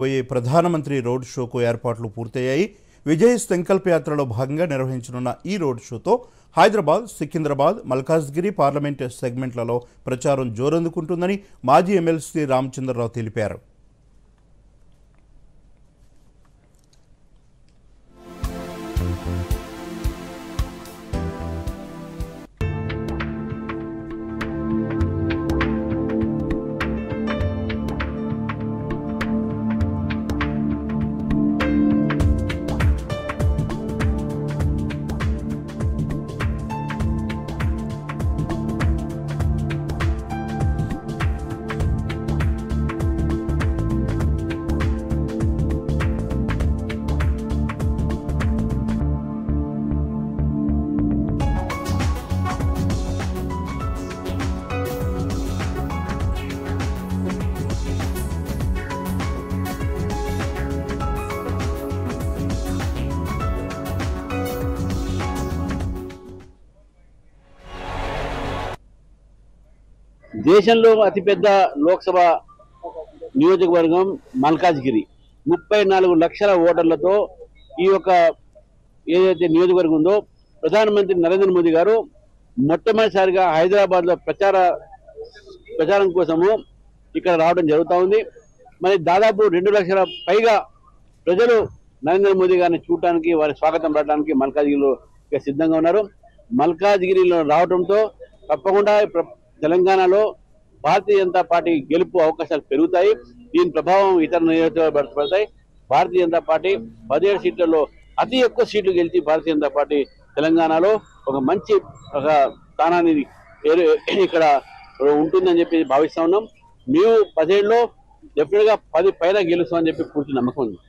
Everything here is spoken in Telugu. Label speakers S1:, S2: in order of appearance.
S1: పోయే ప్రధానమంత్రి రోడ్ షోకు ఏర్పాట్లు పూర్తయ్యాయి. విజయ్ సంకల్ప యాత్రలో భాగంగా నిర్వహించనున్న ఈ రోడ్ షోతో హైదరాబాద్, సికింద్రాబాద్, మల్కాజ్గిరి పార్లమెంట్ సెగ్మెంట్లలో ప్రచారం జోరందుకుంటుందని మాజీ ఎమ్మెల్సీ రామచంద్రరావు తెలిపారు.
S2: దేశంలో అతిపెద్ద లోక్సభ నియోజకవర్గం మల్కాజ్గిరి 34 లక్షల ఓటర్లతో ఈ యొక్క ఏదైతే నియోజకవర్గం ఉందో ప్రధానమంత్రి నరేంద్ర మోదీ గారు మొట్టమొదటిసారిగా హైదరాబాద్లో ప్రచారం కోసము ఇక్కడ రావడం జరుగుతూ ఉంది. మరి దాదాపు 2 లక్షల పైగా ప్రజలు నరేంద్ర మోదీ గారిని చూడటానికి, వారి స్వాగతం పడటానికి మల్కాజ్గిరిలో సిద్ధంగా ఉన్నారు. మల్కాజ్గిరిలో రావడంతో తప్పకుండా తెలంగాణలో భారతీయ జనతా పార్టీ గెలుపు అవకాశాలు పెరుగుతాయి. దీని ప్రభావం ఇతర నియోజకవర్గాలు పడతాయి. భారతీయ జనతా పార్టీ 17 సీట్లలో అతి ఎక్కువ సీట్లు గెలిచి భారతీయ జనతా పార్టీ తెలంగాణలో ఒక మంచి స్థానాన్ని ఇక్కడ ఉంటుందని చెప్పి భావిస్తా ఉన్నాం. మేము 17లో డెఫినెట్గా 10 పైన గెలుస్తామని చెప్పి పూర్తి నమ్మకం ఉంది.